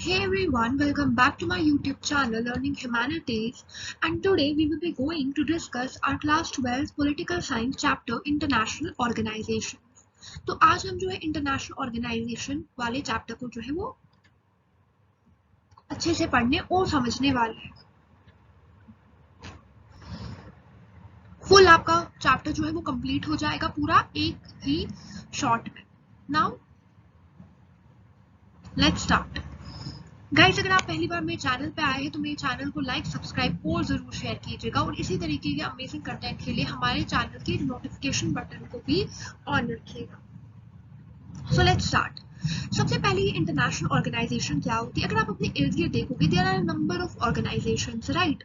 Hey everyone, welcome back to my YouTube channel Learning Humanities, and today we will be going to discuss our class 12 political science chapter International Organization. तो आज हम जो है international organisation वाले chapter को जो है वो अच्छे से पढ़ने और समझने वाले हैं। फुल आपका चैप्टर जो है वो कंप्लीट हो जाएगा पूरा एक ही शॉट में। Now let's start. गाइस, अगर आप पहली बार मेरे चैनल पे आए हैं तो मेरे चैनल को लाइक, सब्सक्राइब और जरूर शेयर कीजिएगा और इसी तरीके के अमेजिंग कंटेंट के लिए हमारे चैनल के नोटिफिकेशन बटन को भी ऑन रखिएगा। सो लेट्स स्टार्ट। सबसे पहले इंटरनेशनल ऑर्गेनाइजेशन क्या होती है? अगर आप अपने इर्द गिर्द देखोगे, there are number of organisations, right?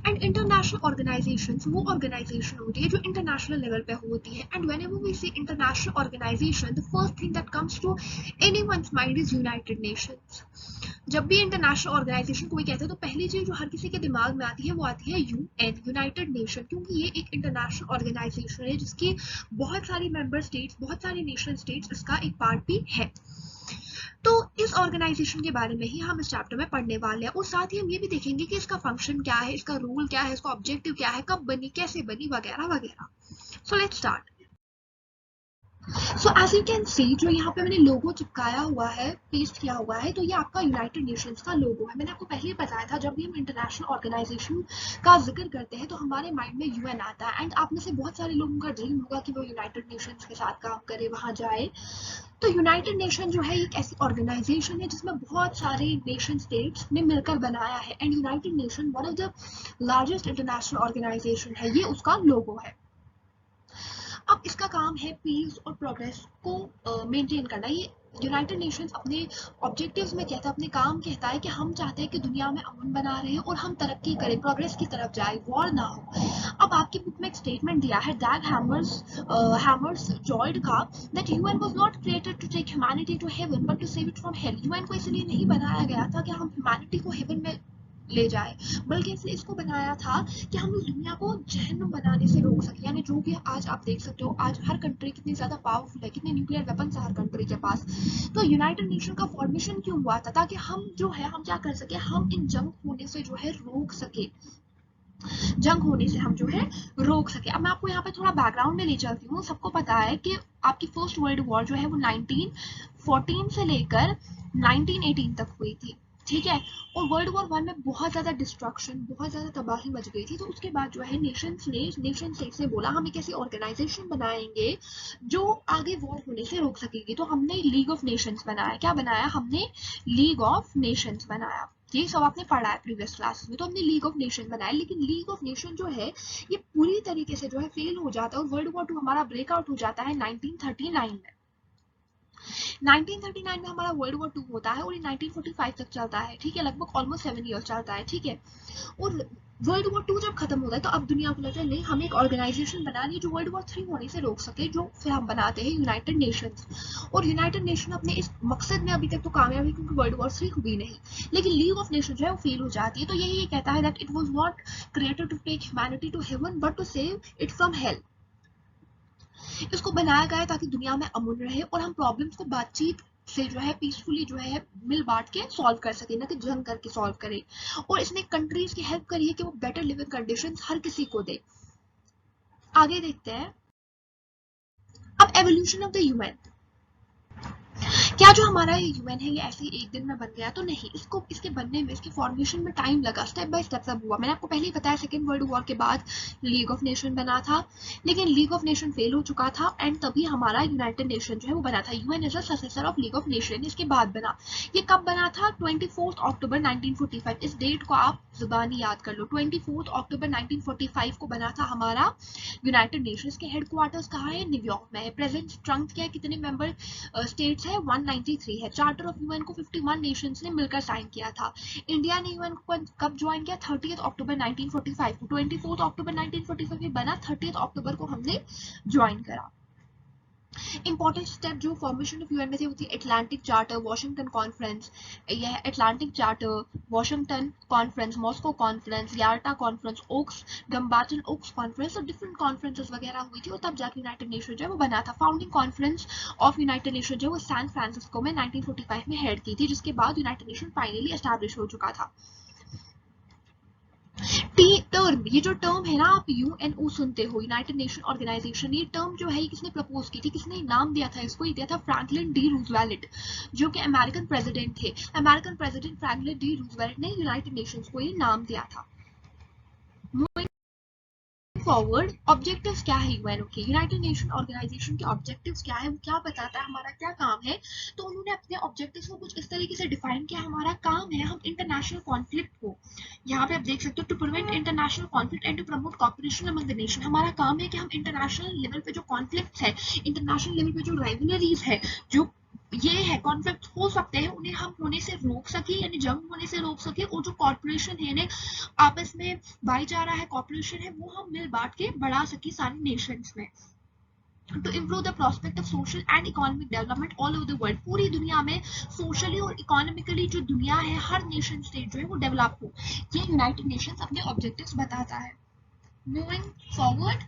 And international organisations वो ऑर्गेनाइजेशन होती है जो इंटरनेशनल लेवल पे होती है। And whenever we see international organisation, the first thing that comes to anyone's mind is United Nations. जब भी इंटरनेशनल ऑर्गेनाइजेशन कोई कहते हैं तो पहली चीज जो हर किसी के दिमाग में आती है वो आती है यूएन, यूनाइटेड नेशन, क्योंकि ये एक इंटरनेशनल ऑर्गेनाइजेशन है जिसकी बहुत सारी मेंबर स्टेट्स, बहुत सारी नेशनल स्टेट्स इसका एक पार्ट भी है। तो इस ऑर्गेनाइजेशन के बारे में ही हम इस चैप्टर में पढ़ने वाले हैं और साथ ही हम ये भी देखेंगे कि इसका फंक्शन क्या है, इसका रोल क्या है, इसका ऑब्जेक्टिव क्या है, कब बनी, कैसे बनी, वगैरह वगैरह। So let's start. So as you can see, जो यहाँ पे मैंने लोगो चिपकाया हुआ है, पेस्ट किया हुआ है, तो ये आपका यूनाइटेड नेशंस का लोगो है। मैंने आपको पहले ही बताया था, जब भी हम इंटरनेशनल ऑर्गेनाइजेशन का जिक्र करते हैं तो हमारे माइंड में यूएन आता है। एंड आप में से बहुत सारे लोगों का ड्रीम होगा कि वो यूनाइटेड नेशंस के साथ काम करे, वहां जाए। तो यूनाइटेड नेशन जो है एक ऐसी ऑर्गेनाइजेशन है जिसमें बहुत सारे नेशन स्टेट्स ने मिलकर बनाया है। And United Nation one of the largest international organisation है, ये उसका लोगो है। अब इसका काम है पीस और प्रोग्रेस को मेंटेन करना। ये यूनाइटेड नेशंस अपने ऑब्जेक्टिव्स में कहता है, अपने काम कहता है कि हम चाहते हैं कि दुनिया में अमन बना रहे और हम तरक्की करें, प्रोग्रेस की तरफ जाए, वॉर ना हो। अब आपकी बुक में एक स्टेटमेंट दिया है, दैट हैमर्स जॉयड का, that UN was not created to take humanity to heaven but to save it from hell. UN को इसलिए नहीं बनाया गया था कि हम ह्यूमैनिटी को हेवन में ले जाए, बल्कि इसने इसको बनाया था कि हम इस दुनिया को जहन्नुम बनाने से रोक सके। यानी जो कि आज आप देख सकते हो, आज हर कंट्री कितनी ज्यादा पावरफुल है, कितने न्यूक्लियर वेपन्स है हर कंट्री के पास। तो यूनाइटेड नेशन का फॉर्मेशन क्यों हुआ था? ताकि हम जो है, हम क्या कर सके, हम इन जंग होने से जो है रोक सके, जंग होने से हम जो है रोक सके। अब मैं आपको यहाँ पे थोड़ा बैकग्राउंड में ले चलती हूँ। सबको पता है कि आपकी फर्स्ट वर्ल्ड वॉर जो है वो 1914 से लेकर 1918 तक हुई थी, ठीक है? और वर्ल्ड वॉर वन में बहुत ज्यादा डिस्ट्रक्शन, बहुत ज्यादा तबाही मच गई थी। तो उसके बाद जो है नेशन स्टेट्स ने बोला हम एक ऐसी ऑर्गेनाइजेशन बनाएंगे जो आगे वॉर होने से रोक सकेगी। तो हमने लीग ऑफ नेशंस बनाया। क्या बनाया हमने? लीग ऑफ नेशंस बनाया। ये सब आपने पढ़ा है प्रीवियस क्लास में। तो हमने लीग ऑफ नेशन बनाया, लेकिन लीग ऑफ नेशन जो है ये पूरी तरीके से जो है फेल हो जाता है और वर्ल्ड वॉर टू हमारा ब्रेकआउट हो जाता है 1939 में। 1939 में हमारा वर्ल्ड वॉर टू होता है और ये 1945 तक चलता है, ठीक है? लगभग ऑलमोस्ट 7 ईयर चलता है, ठीक है? और वर्ल्ड वॉर टू जब खत्म होता है तो अब दुनिया को लगता है नहीं, हमें एक ऑर्गेनाइजेशन बनानी है जो वर्ल्ड वॉर 3 होने से रोक सके, जो फिर हम बनाते हैं यूनाइटेड नेशंस। और यूनाइटेड नेशन अपने इस मकसद में अभी तक तो कामयाब है, क्योंकि वर्ल्ड वॉर 3 हुई नहीं। लेकिन लीग ऑफ नेशन जो है वो फेल हो जाती है। तो यही ये कहता है that it was not created to take humanity to heaven but to save it from hell. इसको बनाया गया है ताकि दुनिया में अमन रहे और हम प्रॉब्लम्स को बातचीत से जो है पीसफुली जो है मिल बांट के सॉल्व कर सके, ना कि जंग करके सॉल्व करे। और इसने कंट्रीज की हेल्प करी है कि वो बेटर लिविंग कंडीशंस हर किसी को दे। आगे देखते हैं। अब एवोल्यूशन ऑफ द यूएन। क्या जो हमारा ये यूएन है ये ऐसे ही एक दिन में बन गया? तो नहीं, इसको इसके बनने में, इसके फॉर्मेशन में टाइम लगा, स्टेप बाय स्टेप सब हुआ। मैंने आपको पहले ही बताया सेकेंड वर्ल्ड वॉर के बाद लीग ऑफ नेशन बना था, लेकिन लीग ऑफ नेशन फेल हो चुका था एंड तभी हमारा यूनाइटेड नेशन जो है वो बना था। UN is a successor of league of nation. इसके बाद बना। ये कब बना था? 24 अक्टूबर 1945। इस डेट को आप जुबानी याद कर लो। 24 अक्टूबर 1945 को बना था हमारा यूनाइटेड नेशंस। के हेडक्वार्टर्स कहाँ है? न्यूयॉर्क में है। प्रेजेंट स्ट्रेंथ क्या है, कितने मेंबर स्टेट्स है? 193 है। चार्टर ऑफ यूएन को 51 नेशंस ने मिलकर साइन किया था। इंडिया ने यूएन को कब ज्वाइन किया? 30 अक्टूबर 1945 को। 24 अक्टूबर 1945 में बना, 30 अक्टूबर को हमने ज्वाइन करा। इंपॉर्टेंट स्टेप जो फॉर्मेशन ऑफ यूएन में से होती है अटलांटिक चार्टर, वॉशिंगटन कॉन्फ्रेंस, यह Atlantic charter, Washington conference, Moscow conference, Yalta conference, Oaks, Dumbarton Oaks conference और डिफरेंट कॉन्फ्रेंसेस वगैरह हुई थी और तब जाके यूनाइटेड नेशन जो है वो बना था। Founding conference of United nation जो वो सैन फ्रांसिस्को में 1945 में हेड की थी, जिसके बाद यूनाइटेड नेशन फाइनली एस्टैब्लिश हो चुका था। टर्म, ये जो टर्म है ना आप यूएनओ सुनते हो, यूनाइटेड नेशन ऑर्गेनाइजेशन, ये टर्म जो है किसने प्रपोज की थी, किसने नाम दिया था इसको, ये दिया था फ्रैंकलिन डी रूजवेल्ट, जो कि अमेरिकन प्रेसिडेंट थे। American president Franklin D Roosevelt ने यूनाइटेड नेशंस को ये नाम दिया था। फॉरवर्ड, ऑब्जेक्टिव्स क्या है यूएनओ के, यूनाइटेड नेशन ऑर्गेनाइजेशन के ऑब्जेक्टिव्स क्या है, वो क्या बताता है, हमारा क्या काम है। तो उन्होंने अपने ऑब्जेक्टिव्स को कुछ इस तरीके से डिफाइन किया, हमारा काम है हम इंटरनेशनल कॉन्फ्लिक्ट को, यहाँ पे आप देख सकते हो, to prevent international conflict and to promote cooperation among the nation. हमारा काम है कि हम इंटरनेशनल लेवल पे जो कॉन्फ्लिक्ट है, इंटरनेशनल लेवल पे जो राइवलरीज है, जो ये है कॉन्फ्लिक्ट हो सकते हैं, उन्हें हम होने से रोक सके, यानी जंग होने से रोक सके, और जो कॉर्पोरेशन है ने आपस में भाईचारा है, कॉर्पोरेशन है, वो हम मिल बांट के बढ़ा सके सारे नेशंस में। To improve the prospect of social and economic development all over the world, पूरी दुनिया में सोशली और इकोनॉमिकली जो दुनिया है, हर नेशन स्टेट जो है वो डेवलप हो, ये यूनाइटेड नेशंस अपने ऑब्जेक्टिव्स बताता है। मूविंग फॉरवर्ड,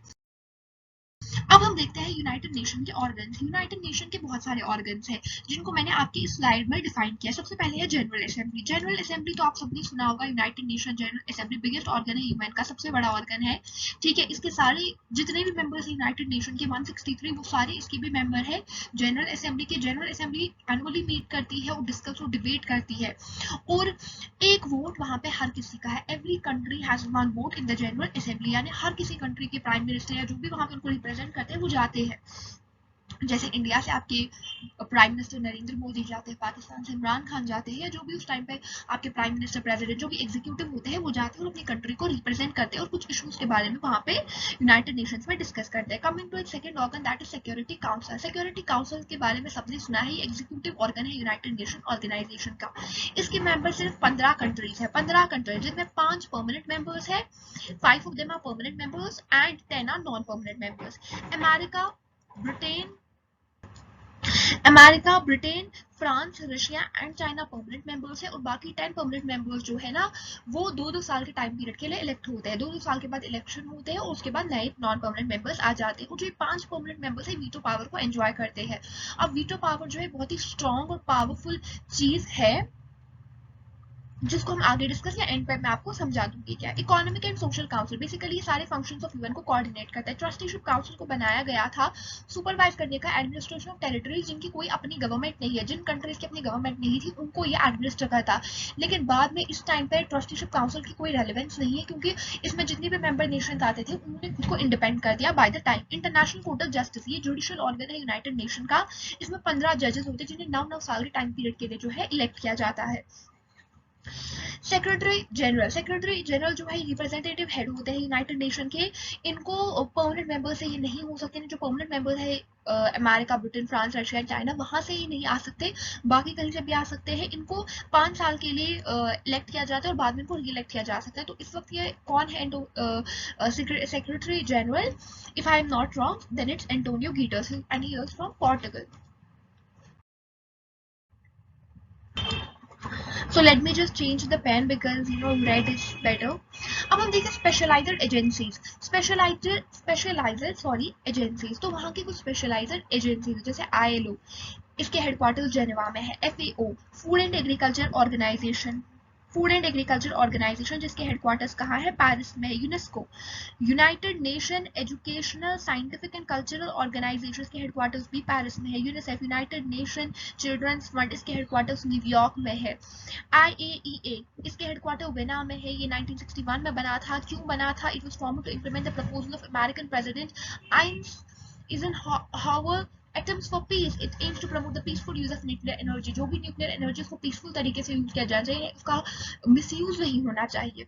अब हम देखते हैं यूनाइटेड नेशन के ऑर्गन्स। यूनाइटेड नेशन के बहुत सारे ऑर्गन्स हैं जिनको मैंने आपकी इस स्लाइड में डिफाइन किया। सबसे पहले है जनरल असेंबली। जनरल असेंबली तो आप सबने सुना होगा, United nation general assembly biggest organ है यूएन का, सबसे बड़ा ऑर्गन है, ठीक है। इसके सारे जितने भी मेंबर्स हैं यूनाइटेड नेशन के 163, वो सारे इसके भी मेंबर है जनरल असेंबली के। जनरल असेंबली एनुअली मीट करती है और डिस्कस और डिबेट करती है, और एक वोट वहां पे हर किसी का है। Every country has one vote in the general assembly, यानी हर किसी कंट्री के प्राइम मिनिस्टर या जो भी वहां पे उनको रिप्रेजेंट करते हैं वो जाते हैं। जैसे इंडिया से आपके प्राइम मिनिस्टर नरेंद्र मोदी जाते हैं, पाकिस्तान से इमरान खान जाते हैं, या जो भी उस टाइम पे आपके प्राइम मिनिस्टर, प्रेसिडेंट, जो भी एग्जीक्यूटिव होते हैं, वो जाते हैं और अपनी कंट्री को रिप्रेजेंट करते हैं और कुछ इश्यूज के बारे में वहां पे यूनाइटेड नेशंस में डिस्कस करते हैं। Coming to it second organ, that is Security Council. Security Council के बारे में सबने सुना है, ये एग्जीक्यूटिव ऑर्गन है यूनाइटेड नेशन ऑर्गेनाइजेशन का। इसके मेंबर सिर्फ 15 कंट्रीज है, 15 कंट्रीज, जिनमें 5 परमानेंट मेंबर्स है, 5 of them are permanent members and 10 are non permanent members. America, Britain, France, Russia and China permanent members है, और बाकी 10 परमानेंट मेंबर्स जो है ना, वो 2-2 साल के टाइम पीरियड के लिए इलेक्ट होते हैं। 2-2 साल के बाद इलेक्शन होते हैं और उसके बाद नए नॉन परमानेंट मेंबर्स आ जाते हैं। और जो 5 परमानेंट मेंबर्स है वीटो पावर को एंजॉय करते हैं। अब वीटो पावर जो है बहुत ही स्ट्रॉन्ग और पावरफुल चीज है, जिसको हम आगे डिस्कस या एंड पे मैं आपको समझा दूंगी क्या। Economic and social council, basically ये सारे फंक्शंस ऑफ यूएन को कोऑर्डिनेट करता है। ट्रस्टीशिप काउंसिल को बनाया गया था सुपरवाइज करने का एडमिनिस्ट्रेशन ऑफ टेरिटरीज, जिनकी कोई अपनी गवर्नमेंट नहीं है, जिन कंट्रीज की अपनी गवर्नमेंट नहीं थी, उनको ये एडमिनिस्टर करता। लेकिन बाद में इस टाइम पे ट्रस्टीशिप काउंसिल की कोई रेलेवेंस नहीं है, क्योंकि इसमें जितने भी मेंबर नेशन आते थे उन्होंने खुद को इंडिपेंडेंट कर दिया by the time. International court of justice, ये जुडिशियल ऑर्गन है यूनाइटेड नेशन का। इसमें 15 जजेस होते हैं, जिन्हें 9-9 साल के टाइम पीरियड के लिए जो है इलेक्ट किया जाता है। सेक्रेटरी जनरल जो है रिप्रेजेंटेटिव हेड होते हैं यूनाइटेड नेशन के। इनको परमानेंट मेंबर से ये नहीं हो सकते, जो परमानेंट मेंबर है America, Britain, France, Russia, China, वहां से ही नहीं आ सकते, बाकी कहीं से भी आ सकते हैं। इनको 5 साल के लिए इलेक्ट किया जाता है और बाद में इनको री इलेक्ट किया जा सकता है। तो इस वक्त ये कौन है secretary general? If I am not wrong then it's Antonio Guterres and he is from Portugal. So let me just change the pen because red is better. अब हम देखें स्पेशलाइज्ड एजेंसीज, स्पेशलाइज्ड एजेंसीज। तो वहाँ की कुछ specialised agencies जैसे ILO, इसके headquarters Geneva में है। FAO, Food and Agriculture Organisation, जिसके हेडक्वार्टर्स कहाँ है? पेरिस में है। UNESCO, United Nation Educational, Scientific and Cultural Organisation के हेडक्वार्टर्स भी पेरिस में है। UNICEF, United Nation Children's Fund, इसके हेडक्वार्टर्स न्यूयॉर्क में है। IAEA, इसके हेडक्वार्टर वियना में है। ये 1961 में बना था। क्यों बना था? It was formed to implement the proposal of American president Eisenhower Attempts for peace. It aims to promote the peaceful use of nuclear energy. जो भी न्यूक्लियर एनर्जी को पीसफुल तरीके से यूज किया जाना चाहिए, उसका मिसयूज नहीं होना चाहिए।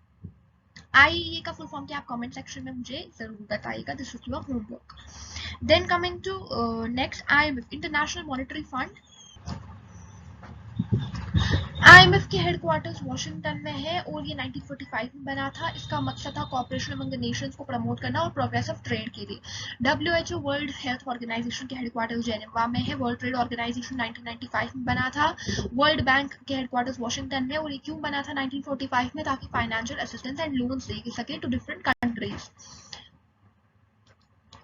IAEA का फुल फॉर्म क्या, आप कमेंट सेक्शन में मुझे जरूर बताइएगा। This is your homework. Then coming to next, IMF, International Monetary Fund. IMF के हेडक्वार्टर्स वॉशिंगटन में है और ये 1945 में बना था। इसका मकसद था कॉपरेशन अमंग द नेशंस को प्रमोट करना और प्रोग्रेसिव ट्रेड के लिए। WHO वर्ल्ड हेल्थ ऑर्गेनाइजेशन के हेडक्वार्टर्स जेनेवा में है। वर्ल्ड ट्रेड ऑर्गेनाइजेशन 1995 में बना था। वर्ल्ड बैंक के हेडक्वार्टर्स वॉशिंगटन में, और ये क्यों बना था 1945 में, ताकि फाइनेंशियल असिस्टेंस एंड लोन्स दे सके to different countries.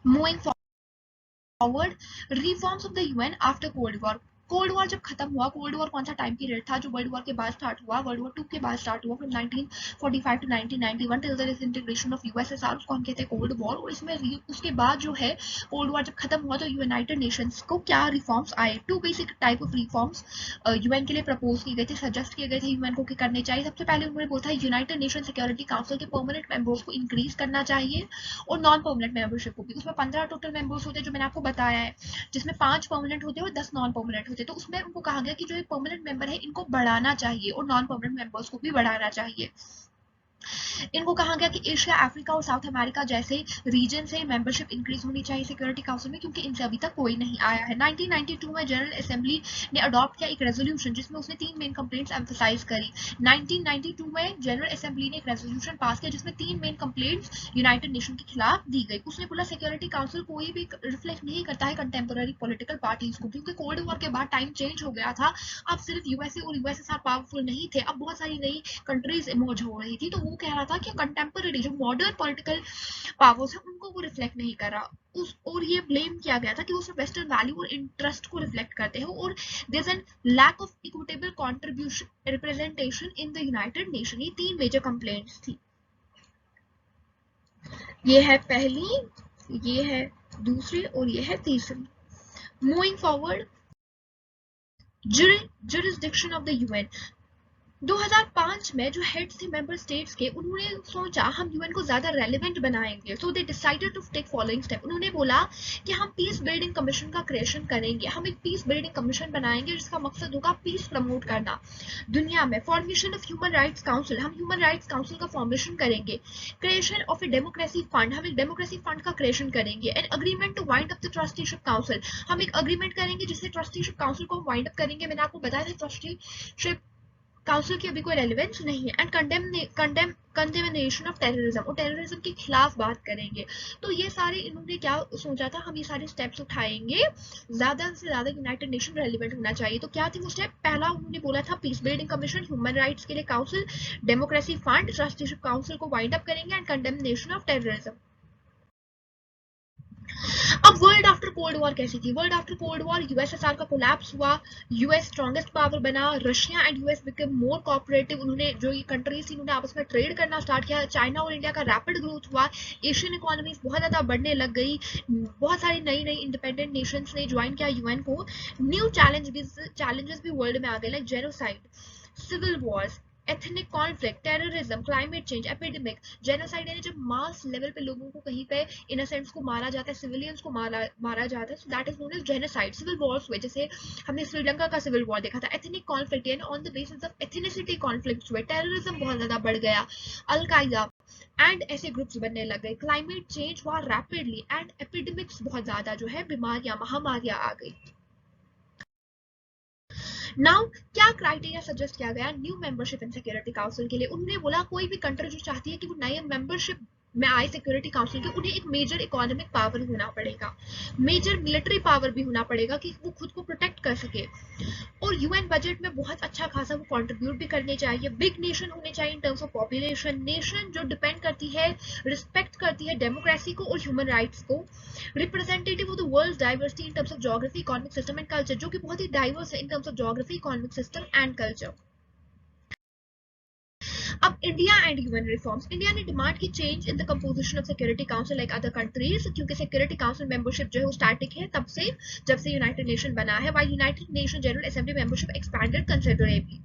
Moving forward, reforms of the UN after Cold War. Cold War जब खत्म हुआ, कोल्ड वॉर कौन सा टाइम पीरियड था जो वर्ल्ड वॉर के बाद स्टार्ट हुआ, वर्ल्ड वॉर 2 के बाद स्टार्ट हुआ, from 1945 to 1991 till the disintegration of USSR, उसको हम कहते हैं कोल्ड वॉर। और इसमें उसके बाद जो है कोल्ड वॉर जब खत्म हुआ तो यूनाइटेड नेशंस को क्या रिफॉर्म्स आए, 2 basic type of reforms UN के लिए प्रपोज किए गए थे, सजेस्ट किए गए थे UN को कि करने चाहिए। सबसे पहले उन्होंने बोला था यूनाइटेड नेशन सिक्योरिटी काउंसिल के परमानेंट मेंबर्स को इंक्रीज करना चाहिए और नॉन परमानेंट मेंबरशिप को भी। उसमें 15 टोटल मेंबर्स होते हैं जो मैंने आपको बताया है, जिसमें 5 परमानेंट होते हैं और 10 नॉन परमानेंट होते हैं। तो उसमें उनको कहा गया कि जो एक परमानेंट मेंबर है इनको बढ़ाना चाहिए और नॉन परमानेंट मेंबर्स को भी बढ़ाना चाहिए। इनको कहा गया कि एशिया, अफ्रीका और साउथ अमेरिका जैसे रीजन से मेंबरशिप इंक्रीज होनी चाहिए सिक्योरिटी काउंसिल में, क्योंकि इनसे अभी तक कोई नहीं आया है। 1992 में जनरल असेंबली ने अडॉप्ट किया एक रेजोल्यूशन जिसमें उसने 3 मेन कंप्लेंट्स एम्फसाइज करी। 1992 में जनरल असेंबली ने एक रेजोल्यूशन पास किया जिसमें 3 मेन कंप्लेंट्स यूनाइटेड नेशन के खिलाफ दी गई। उसने बोला सिक्योरिटी काउंसिल कोई भी रिफ्लेक्ट नहीं करता है कंटेम्पोररी पॉलिटिकल पार्टीज को, क्योंकि कोल्ड वॉर के बाद टाइम चेंज हो गया था। अब सिर्फ यूएसए और यूएसएसआर पावरफुल नहीं थे, अब बहुत सारी नई कंट्रीज इमर्ज हो रही थी। तो वो कह रहा था कि कंटेम्पररी जो मॉडर्न पॉलिटिकल पावर्स है उनको वो रिफ्लेक्ट नहीं कर रहा। और ये ब्लेम किया गया था कि वो सिर्फ वेस्टर्न वैल्यू और इंटरेस्ट को रिफ्लेक्ट करते हैं और there is an lack of equitable contribution representation in the United Nation. ये 3 मेजर कंप्लेंट्स थी। ये है पहली, ये है दूसरी और ये है तीसरी। Moving forward, jurisdiction of the UN। 2005 में जो हेड्स थे मेंबर स्टेट्स के, उन्होंने सोचा हम यूएन को ज्यादा रेलेवेंट बनाएंगे। So they decided to take following step. उन्होंने बोला कि हम पीस बिल्डिंग कमीशन का क्रिएशन करेंगे। हम एक पीस बिल्डिंग कमीशन बनाएंगे जिसका मकसद होगा पीस प्रमोट करना दुनिया में। Formation of Human Rights Council, हम ह्यूमन राइट्स काउंसिल का फॉर्मेशन करेंगे। Creation of a democracy fund, हम एक डेमोक्रेसी फंड का क्रिएशन करेंगे। An agreement to wind up the Trusteeship Council, हम एक अग्रीमेंट करेंगे जिससे ट्रस्टीशिप काउंसिल को हम वाइंड अप करेंगे। मैंने आपको बताया था ट्रस्टीशिप काउंसिल की अभी कोई रेलेवेंस नहीं है। एंड कंडेमनेशन ऑफ टेररिज्म, और टेररिज्म के खिलाफ बात करेंगे। तो ये सारे इन्होंने क्या सोचा था, हम ये सारे स्टेप्स उठाएंगे, ज्यादा से ज्यादा यूनाइटेड नेशन रेलिवेंट होना चाहिए। तो क्या थे वो स्टेप? पहला उन्होंने बोला था piece building commission, human rights के लिए council, democracy fund, trusteeship council को वाइंड अप करेंगे एंड कंडेमनेशन ऑफ टेररिज्म। अब वर्ल्ड आफ्टर कोल्ड वॉर कैसी थी? World after Cold war USSR का कोलैप्स हुआ, यूएस स्ट्रॉन्गेस्ट पावर बना, Russia and US become more cooperative. उन्होंने जो ये कंट्रीज थी उन्होंने आपस में ट्रेड करना स्टार्ट किया। चाइना और इंडिया का रैपिड ग्रोथ हुआ, एशियन इकोनॉमीज बहुत ज्यादा बढ़ने लग गई, बहुत सारी नई नई इंडिपेंडेंट नेशंस ने ज्वाइन किया यूएन को। न्यू चैलेंजेस भी वर्ल्ड में आ गए, like genocide, civil wars, ethnic conflict, terrorism, climate change, epidemic. Genocide यानी जब मास लेवल पे लोगों को कहीं पे इनोसेंट्स को मारा जाता है, सिविलियंस को मारा जाता है, so that is known as genocide. Civil wars हुए, जैसे हमने श्रीलंका का सिविल वॉर देखा था। एथनिक कॉन्फ्लिक्ट यानी on the basis of ethnicity conflict हुए। टेररिज्म बहुत ज्यादा बढ़ गया, अल-कायदा एंड ऐसे ग्रुप्स बनने लग गए। क्लाइमेट चेंज हुआ रैपिडली एंड एपिडेमिक्स बहुत ज्यादा जो है बीमारियां, महामारियां आ गई। नाउ क्या क्राइटेरिया सजेस्ट किया गया new membership in security Council के लिए? उन्होंने बोला कोई भी कंट्री जो चाहती है कि वो नए मेंबरशिप में आए सिक्योरिटी काउंसिल के, उन्हें एक मेजर इकोनॉमिक पावर होना पड़ेगा, मेजर मिलिट्री पावर भी होना पड़ेगा कि वो खुद को प्रोटेक्ट कर सके, और यूएन बजट में बहुत अच्छा खासा वो कंट्रीब्यूट भी करने चाहिए। बिग नेशन होने चाहिए in terms of population, nation जो डिपेंड करती है, रिस्पेक्ट करती है डेमोक्रेसी को और ह्यूमन राइट्स को। Representative of the world diversity in terms of geography, economic system and culture, जो कि बहुत ही डाइवर्स है in terms of geography, economic system and culture. अब India and UN reforms. India ने डिमांड की change in the composition of security council like other countries, क्योंकि security council membership जो है वो स्टैटिक है तब से जब से यूनाइटेड नेशन बना है, while United nation general assembly membership expanded considerably.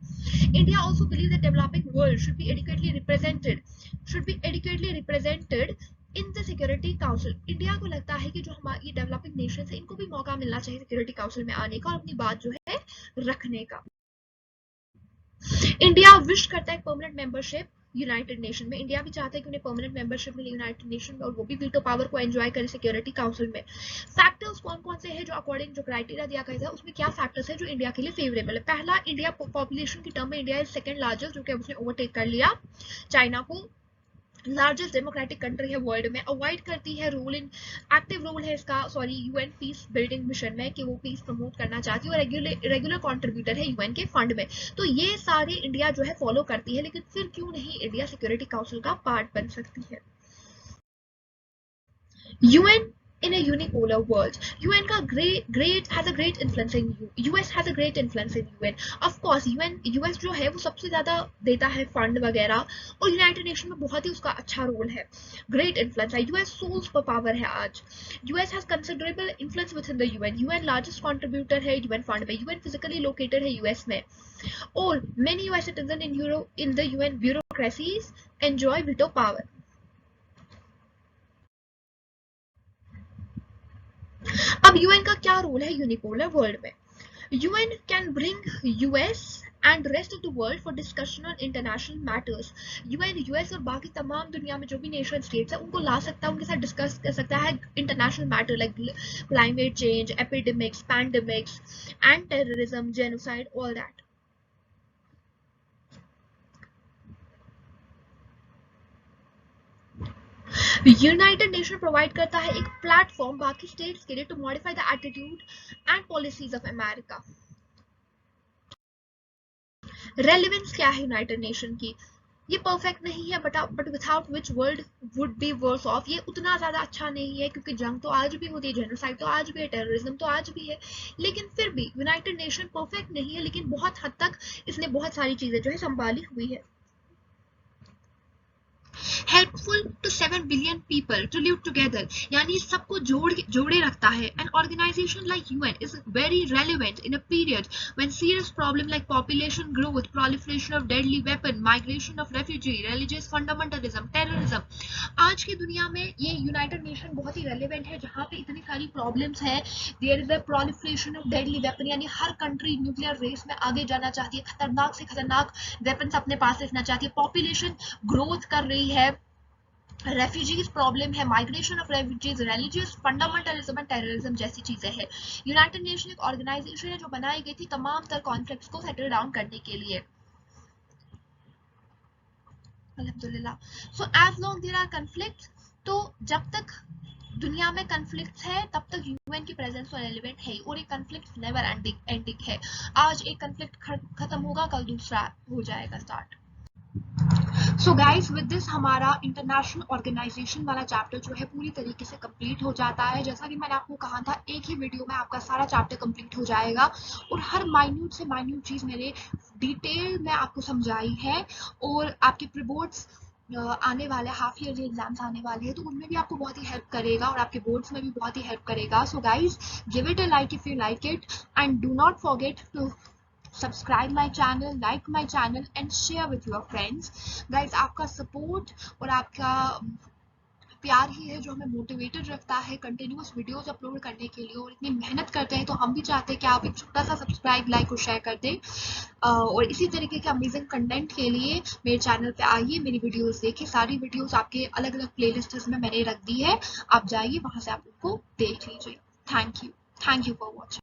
India also believe that developing world should be adequately represented in the security council. India को लगता है कि जो हमारी डेवलपिंग नेशन है इनको भी मौका मिलना चाहिए सिक्योरिटी काउंसिल में आने का और अपनी बात जो है रखने का। इंडिया विश करता है परमानेंट मेंबरशिप यूनाइटेड नेशन में। इंडिया भी चाहता है कि उन्हें परमानेंट मेंबरशिप मिले यूनाइटेड नेशन में और वो भी वीटो पावर को एंजॉय करे सिक्योरिटी काउंसिल में। फैक्टर्स कौन कौन से हैं जो अकॉर्डिंग जो क्राइटेरिया दिया गया था उसमें क्या फैक्टर्स है जो इंडिया के लिए फेवरेबल है। पहला, इंडिया पॉपुलेशन की टर्म में इंडिया इज सेकंड लार्जेस्ट, जो कि उसने ओवरटेक कर लिया चाइना को। लार्जेस्ट डेमोक्रेटिक कंट्री है वर्ल्ड में, अवॉइड करती है रोल इन एक्टिव रोल है इसका यूएन पीस बिल्डिंग मिशन में कि वो पीस प्रमोट करना चाहती है, और रेगुलर कंट्रीब्यूटर है यूएन के फंड में। तो ये सारे इंडिया जो है फॉलो करती है, लेकिन फिर क्यों नहीं इंडिया सिक्योरिटी काउंसिल का पार्ट बन सकती है। UN in a unipolar world, UN का has a great influence in US has a great influence in UN. Of course US जो है वो सबसे ज्यादा देता है फंड वगैरह, और यूनाइटेड नेशन में बहुत ही उसका अच्छा रोल है, ग्रेट इन्फ्लुएंस है। US सोल सुपर पावर है आज। US has considerable influence within the UN. UN largest contributor है UN फंड में। UN फिजिकली लोकेटेड है US में, और many US citizen in the UN bureaucracies enjoy veto power. अब UN का क्या रोल है यूनिपोलर वर्ल्ड में। UN can bring US and rest of the world for discussion on international matters. UN US और बाकी तमाम दुनिया में जो भी नेशन स्टेट्स है उनको ला सकता है, उनके साथ डिस्कस कर सकता है international matter like climate change, epidemics, pandemics and terrorism, genocide, all that. United nation provide करता है एक प्लेटफॉर्म बाकी स्टेट्स के लिए to modify the attitude and policies of America. Relevance क्या है यूनाइटेड नेशन की, ये परफेक्ट नहीं है but without which world would be worse off. ये उतना ज्यादा अच्छा नहीं है क्योंकि जंग तो आज भी होती है, जेनोसाइड तो आज भी है, टेररिज्म तो आज भी है, लेकिन फिर भी यूनाइटेड नेशन परफेक्ट नहीं है, लेकिन बहुत हद तक इसने बहुत सारी चीजें जो है संभाली हुई है। Helpful to 7 billion people to live together, यानी सबको जोड़े रखता है। An organization like UN is very relevant in a period when serious problem like population growth, proliferation of deadly weapon, migration of refugee, religious fundamentalism, terrorism, आज की दुनिया में ये यूनाइटेड नेशन बहुत ही रेलिवेंट है जहाँ पे इतनी सारी प्रॉब्लम्स है। There is a proliferation of deadly weapon, यानी हर कंट्री न्यूक्लियर रेस में आगे जाना चाहती है, खतरनाक से खतरनाक वेपन्स अपने पास रखना चाहती है, पॉपुलेशन ग्रोथ कर रही है, रेफ्यूजीज प्रॉब्लम है, migration of refugees, religious fundamentalism and terrorism जैसी चीजें हैं। यूनाइटेड नेशन एक ऑर्गेनाइजेशन है जो बनाई गई थी तमाम तरह कॉन्फ्लिक्ट्स को सेटल डाउन करने के लिए। अल्हम्दुलिल्लाह। So as long there are conflicts, तो जब तक दुनिया में कॉन्फ्लिक्ट्स है तब तक यूएन की प्रेजेंस तो रेलेवेंट है, और एक कॉन्फ्लिक्ट नेवर एंडिंग है। आज एक कॉन्फ्लिक्ट खत्म होगा, कल दूसरा हो जाएगा start. So guys with this हमारा इंटरनेशनल ऑर्गेनाइजेशन वाला चैप्टर जो है पूरी तरीके से कंप्लीट हो जाता है। जैसा कि मैंने आपको कहा था एक ही वीडियो में आपका सारा चैप्टर कंप्लीट हो जाएगा, और हर माइन्यूट से माइन्यूट चीज मैंने डिटेल में आपको समझाई है। और आपके प्रीबोर्ड्स आने वाले हाफ ईयरली एग्जाम्स आने वाले हैं, तो उनमें भी आपको बहुत ही हेल्प करेगा, और आपके बोर्ड्स में भी बहुत ही हेल्प करेगा। So guys give it a like if you like it, and do not forget to subscribe my channel, like my channel and share with your friends. Guys, आपका support और आपका प्यार ही है जो हमें मोटिवेटेड रखता है कंटिन्यूअस वीडियोस अपलोड करने के लिए, और इतनी मेहनत करते हैं तो हम भी चाहते हैं कि आप एक छोटा सा सब्सक्राइब, लाइक और शेयर कर दें। और इसी तरीके के अमेजिंग कंटेंट के लिए मेरे चैनल पे आइए, मेरी वीडियोस देखिए, सारी वीडियोस आपके अलग अलग प्लेलिस्ट्स में मैंने रख दी है, आप जाइए वहां से आप उनको देख लीजिए। Thank you for watching.